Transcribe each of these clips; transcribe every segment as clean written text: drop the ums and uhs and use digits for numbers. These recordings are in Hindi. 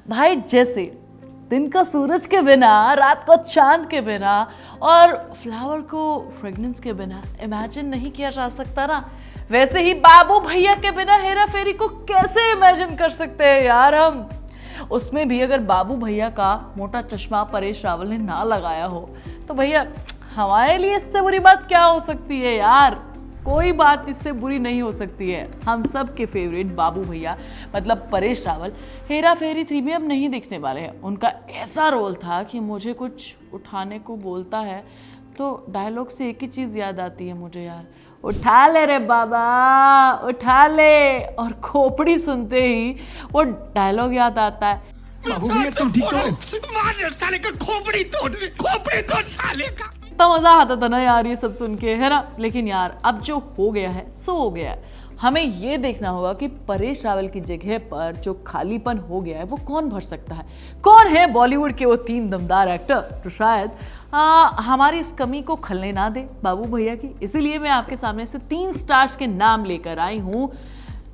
भाई जैसे दिन का सूरज के बिना, रात को चांद के बिना और फ्लावर को फ्रेगनेंस के बिना इमेजिन नहीं किया जा सकता ना, वैसे ही बाबू भैया के बिना हेरा फेरी को कैसे इमेजिन कर सकते हैं यार हम। उसमें भी अगर बाबू भैया का मोटा चश्मा परेश रावल ने ना लगाया हो तो भैया हमारे लिए इससे बुरी बात क्या हो सकती है यार। कोई बात इससे बुरी नहीं हो सकती है। हम सब के फेवरेट बाबू भैया मतलब परेश रावल हेरा फेरी 3 में अब नहीं दिखने वाले हैं। उनका ऐसा रोल था कि मुझे कुछ उठाने को बोलता है तो डायलॉग से एक ही चीज़ याद आती है मुझे यार, उठा ले रे बाबा उठा ले। और खोपड़ी सुनते ही वो डायलॉग याद आता है, बाबू भैया तुम ठीक हो? मार साले का खोपड़ी तोड़ साले का। इतना मजा आता था ना यार ये सब सुन के, है ना। लेकिन यार अब जो हो गया है सो हो गया है। हमें ये देखना होगा कि परेश रावल की जगह पर जो खालीपन हो गया है वो कौन भर सकता है। कौन है बॉलीवुड के वो 3 दमदार एक्टर जो शायद हमारी इस कमी को खलने ना दे बाबू भैया की। इसीलिए मैं आपके सामने से 3 स्टार्स के नाम लेकर आई हूँ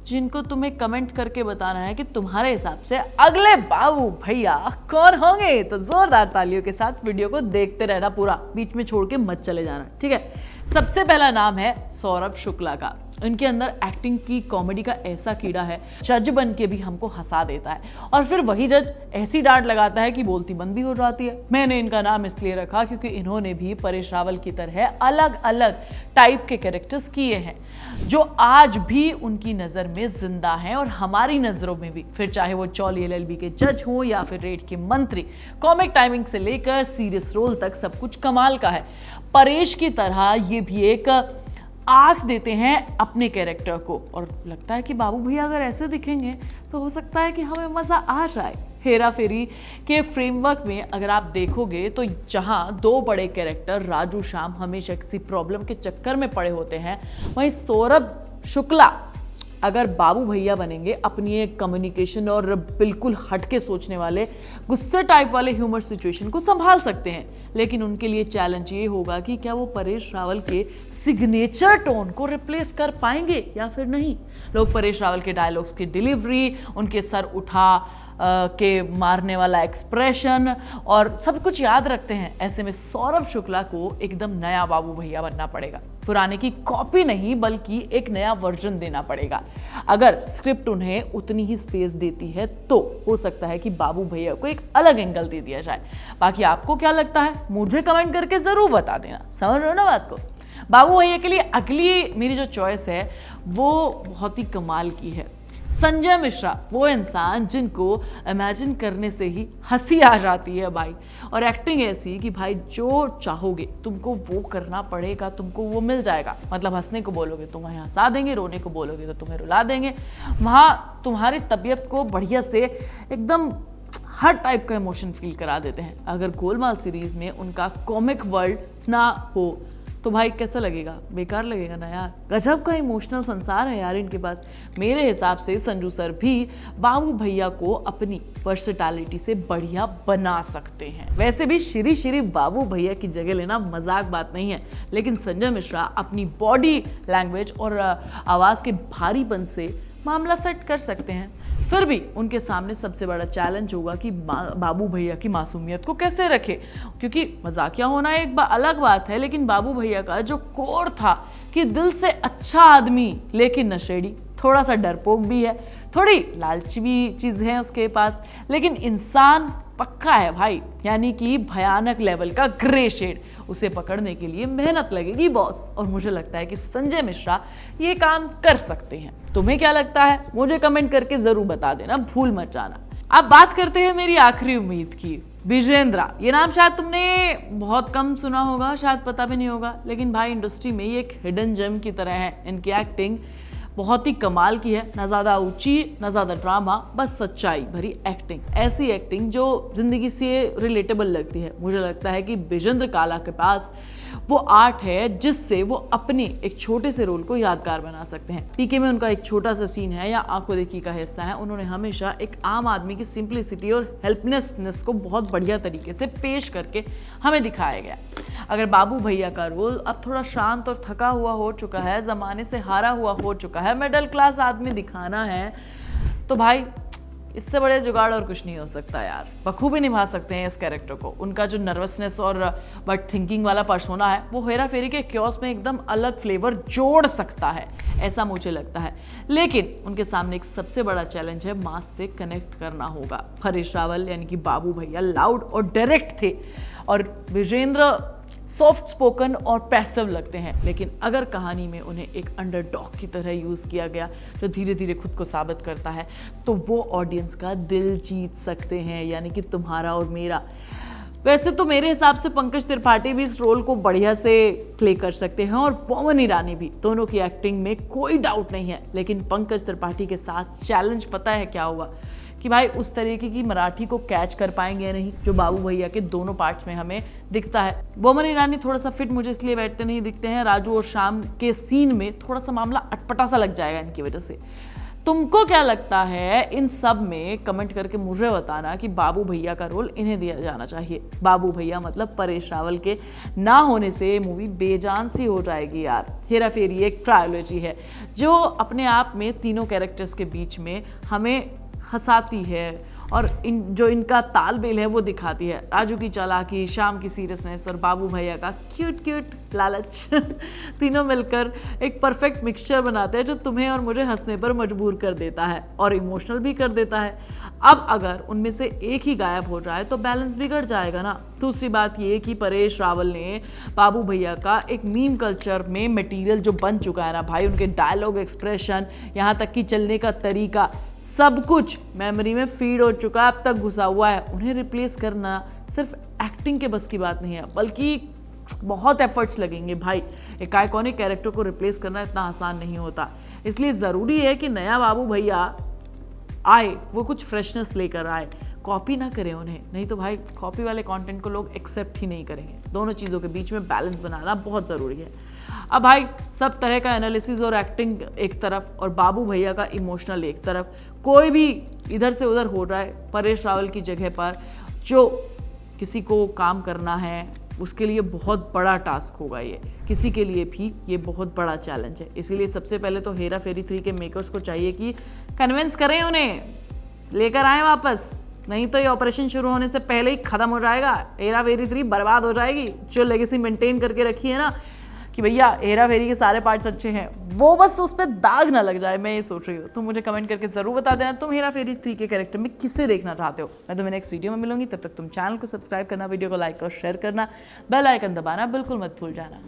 जिनको तुम्हें कमेंट करके बताना है कि तुम्हारे हिसाब से अगले बाबू भैया कौन होंगे। तो जोरदार तालियों के साथ वीडियो को देखते रहना पूरा, बीच में छोड़ के मत चले जाना, ठीक है। सबसे पहला नाम है सौरभ शुक्ला का। उनके अंदर एक्टिंग की कॉमेडी का ऐसा कीड़ा है, जज बन के भी हमको हंसा देता है और फिर वही जज ऐसी डांट लगाता है कि बोलती बंद भी हो जाती है। मैंने इनका नाम इसलिए रखा क्योंकि इन्होंने भी परेश रावल की तरह अलग अलग टाइप के कैरेक्टर्स किए हैं जो आज भी उनकी नज़र में जिंदा हैं और हमारी नज़रों में भी। फिर चाहे वो चौली LLB के जज हों या फिर रेड के मंत्री, कॉमिक टाइमिंग से लेकर सीरियस रोल तक सब कुछ कमाल का है। परेश की तरह ये भी एक आर्क देते हैं अपने कैरेक्टर को और लगता है कि बाबू भैया अगर ऐसे दिखेंगे तो हो सकता है कि हमें मज़ा आ जाए। हेरा फेरी के फ्रेमवर्क में अगर आप देखोगे तो जहां 2 बड़े कैरेक्टर राजू श्याम हमेशा किसी प्रॉब्लम के चक्कर में पड़े होते हैं, वहीं सौरभ शुक्ला अगर बाबू भैया बनेंगे अपनी एक कम्युनिकेशन और बिल्कुल हटके सोचने वाले गुस्से टाइप वाले ह्यूमर सिचुएशन को संभाल सकते हैं। लेकिन उनके लिए चैलेंज ये होगा कि क्या वो परेश रावल के सिग्नेचर टोन को रिप्लेस कर पाएंगे या फिर नहीं। लोग परेश रावल के डायलॉग्स की डिलीवरी, उनके सर उठा के मारने वाला एक्सप्रेशन और सब कुछ याद रखते हैं। ऐसे में सौरभ शुक्ला को एकदम नया बाबू भैया बनना पड़ेगा, पुराने की कॉपी नहीं बल्कि एक नया वर्जन देना पड़ेगा। अगर स्क्रिप्ट उन्हें उतनी ही स्पेस देती है तो हो सकता है कि बाबू भैया को एक अलग एंगल दे दिया जाए। बाकी आपको क्या लगता है मुझे कमेंट करके जरूर बता देना, समझ रहे हो ना बात को। बाबू भैया के लिए अगली मेरी जो चॉइस है वो बहुत ही कमाल की है। संजय मिश्रा, वो इंसान जिनको इमेजिन करने से ही हंसी आ जाती है भाई, और एक्टिंग ऐसी कि भाई जो चाहोगे तुमको वो करना पड़ेगा, तुमको वो मिल जाएगा। मतलब हंसने को बोलोगे तो वहाँ हंसा देंगे, रोने को बोलोगे तो तुम्हें रुला देंगे। वहाँ तुम्हारी तबीयत को बढ़िया से एकदम हर टाइप का इमोशन फील करा देते हैं। अगर गोलमाल सीरीज में उनका कॉमिक वर्ल्ड ना हो तो भाई कैसा लगेगा, बेकार लगेगा ना यार। गजब का इमोशनल संसार है यार इनके पास। मेरे हिसाब से संजू सर भी बाबू भैया को अपनी वर्सेटैलिटी से बढ़िया बना सकते हैं। वैसे भी श्री श्री बाबू भैया की जगह लेना मजाक बात नहीं है, लेकिन संजय मिश्रा अपनी बॉडी लैंग्वेज और आवाज़ के भारीपन से मामला सेट कर सकते हैं। फिर भी उनके सामने सबसे बड़ा चैलेंज होगा कि बाबू भैया की मासूमियत को कैसे रखे, क्योंकि मजाकिया होना एक अलग बात है, लेकिन बाबू भैया का जो कोर था कि दिल से अच्छा आदमी लेकिन नशेड़ी, थोड़ा सा डरपोक भी है, थोड़ी लालची भी चीज़ है उसके पास, लेकिन इंसान पक्का है भाई, यानी कि भयानक लेवल का ग्रे शेड। उसे पकड़ने के लिए मेहनत लगेगी बॉस, और मुझे लगता है कि संजय मिश्रा ये काम कर सकते हैं। तुम्हें क्या लगता है मुझे कमेंट करके जरूर बता देना, भूल मत जाना। अब बात करते हैं मेरी आखिरी उम्मीद की, विजेंद्रा। ये नाम शायद तुमने बहुत कम सुना होगा, शायद पता भी नहीं होगा, लेकिन भाई इंडस्ट्री में ये एक हिडन जेम की तरह है। इनकी एक्टिंग बहुत ही कमाल की है, ना ज़्यादा ऊंची ना ज़्यादा ड्रामा, बस सच्चाई भरी एक्टिंग। ऐसी एक्टिंग जो जिंदगी से रिलेटेबल लगती है। मुझे लगता है कि विजेंद्र काला के पास वो आर्ट है जिससे वो अपने एक छोटे से रोल को यादगार बना सकते हैं। पीके में उनका एक छोटा सा सीन है या आंखों देखी का हिस्सा है, उन्होंने हमेशा एक आम आदमी की सिंप्लिसिटी और हेल्पलेसनेस को बहुत बढ़िया तरीके से पेश करके हमें दिखाया गया। अगर बाबू भैया का रोल अब थोड़ा शांत और थका हुआ हो चुका है, जमाने से हारा हुआ हो चुका है, मिडिल क्लास आदमी दिखाना है, तो भाई इससे बड़े जुगाड़ और कुछ नहीं हो सकता यार। बखूबी निभा सकते हैं इस कैरेक्टर को। उनका जो नर्वसनेस और बट थिंकिंग वाला पर्सोना है वो हेरा फेरी के क्योस में एकदम अलग फ्लेवर जोड़ सकता है, ऐसा मुझे लगता है। लेकिन उनके सामने एक सबसे बड़ा चैलेंज है, मास से कनेक्ट करना होगा। परेश रावल यानी कि बाबू भैया लाउड और डायरेक्ट थे और विजेंद्र सॉफ्ट स्पोकन और पैसिव लगते हैं। लेकिन अगर कहानी में उन्हें एक अंडरडॉग की तरह यूज़ किया गया जो धीरे धीरे खुद को साबित करता है, तो वो ऑडियंस का दिल जीत सकते हैं, यानी कि तुम्हारा और मेरा। वैसे तो मेरे हिसाब से पंकज त्रिपाठी भी इस रोल को बढ़िया से प्ले कर सकते हैं और बोमन ईरानी भी, दोनों की एक्टिंग में कोई डाउट नहीं है। लेकिन पंकज त्रिपाठी के साथ चैलेंज पता है क्या होगा कि भाई उस तरीके की मराठी को कैच कर पाएंगे या नहीं जो बाबू भैया के दोनों पार्ट्स में हमें दिखता है। बोमन ईरानी थोड़ा सा फिट मुझे इसलिए बैठते नहीं दिखते हैं, राजू और श्याम के सीन में थोड़ा सा मामला अटपटा सा लग जाएगा इनकी वजह से। तुमको क्या लगता है इन सब में? कमेंट करके मुझे बताना कि बाबू भैया का रोल इन्हें दिया जाना चाहिए। बाबू भैया मतलब परेश रावल के ना होने से मूवी बेजान सी हो जाएगी यार। हेरा फेरी एक ट्रायोलॉजी है जो अपने आप में तीनों कैरेक्टर्स के बीच में हमें हंसाती है और इनका तालमेल है वो दिखाती है। राजू की चालाकी, श्याम की सीरियसनेस और बाबू भैया का क्यूट क्यूट लालच तीनों मिलकर एक परफेक्ट मिक्सचर बनाते हैं जो तुम्हें और मुझे हंसने पर मजबूर कर देता है और इमोशनल भी कर देता है। अब अगर उनमें से एक ही गायब हो जाए तो बैलेंस बिगड़ जाएगा ना। दूसरी बात ये कि परेश रावल ने बाबू भैया का एक मीम कल्चर में मटेरियल जो बन चुका है ना भाई, उनके डायलॉग, एक्सप्रेशन, यहाँ तक कि चलने का तरीका, सब कुछ मेमोरी में फीड हो चुका है, अब तक घुसा हुआ है। उन्हें रिप्लेस करना सिर्फ एक्टिंग के बस की बात नहीं है, बल्कि बहुत एफर्ट्स लगेंगे भाई। एक आइकॉनिक कैरेक्टर को रिप्लेस करना इतना आसान नहीं होता। इसलिए ज़रूरी है कि नया बाबू भैया आए, वो कुछ फ्रेशनेस लेकर आए, कॉपी ना करें उन्हें, नहीं तो भाई कॉपी वाले कंटेंट को लोग एक्सेप्ट ही नहीं करेंगे। दोनों चीज़ों के बीच में बैलेंस बनाना बहुत ज़रूरी है। अब भाई सब तरह का एनालिसिस और एक्टिंग एक तरफ और बाबू भैया का इमोशनल एक तरफ, कोई भी इधर से उधर हो रहा है, परेश रावल की जगह पर जो किसी को काम करना है उसके लिए बहुत बड़ा टास्क होगा। ये किसी के लिए भी ये बहुत बड़ा चैलेंज है। इसीलिए सबसे पहले तो हेरा फेरी 3 के मेकर्स को चाहिए कि कन्विंस करें, उन्हें लेकर आए वापस, नहीं तो ये ऑपरेशन शुरू होने से पहले ही खत्म हो जाएगा। हेरा फेरी 3 बर्बाद हो जाएगी। जो लेगेसी मेंटेन करके रखी है ना कि भैया हेरा फेरी के सारे पार्ट्स अच्छे हैं, वो बस उस पर दाग ना लग जाए, मैं ये सोच रही हूँ। तुम मुझे कमेंट करके जरूर बता देना तुम हेरा फेरी 3 के कैरेक्टर में किसे देखना चाहते हो। मैं तुम्हें नेक्स्ट वीडियो में मिलूंगी, तब तक तुम चैनल को सब्सक्राइब करना, वीडियो को लाइक और शेयर करना, बेल आइकन दबाना बिल्कुल मत भूल जाना।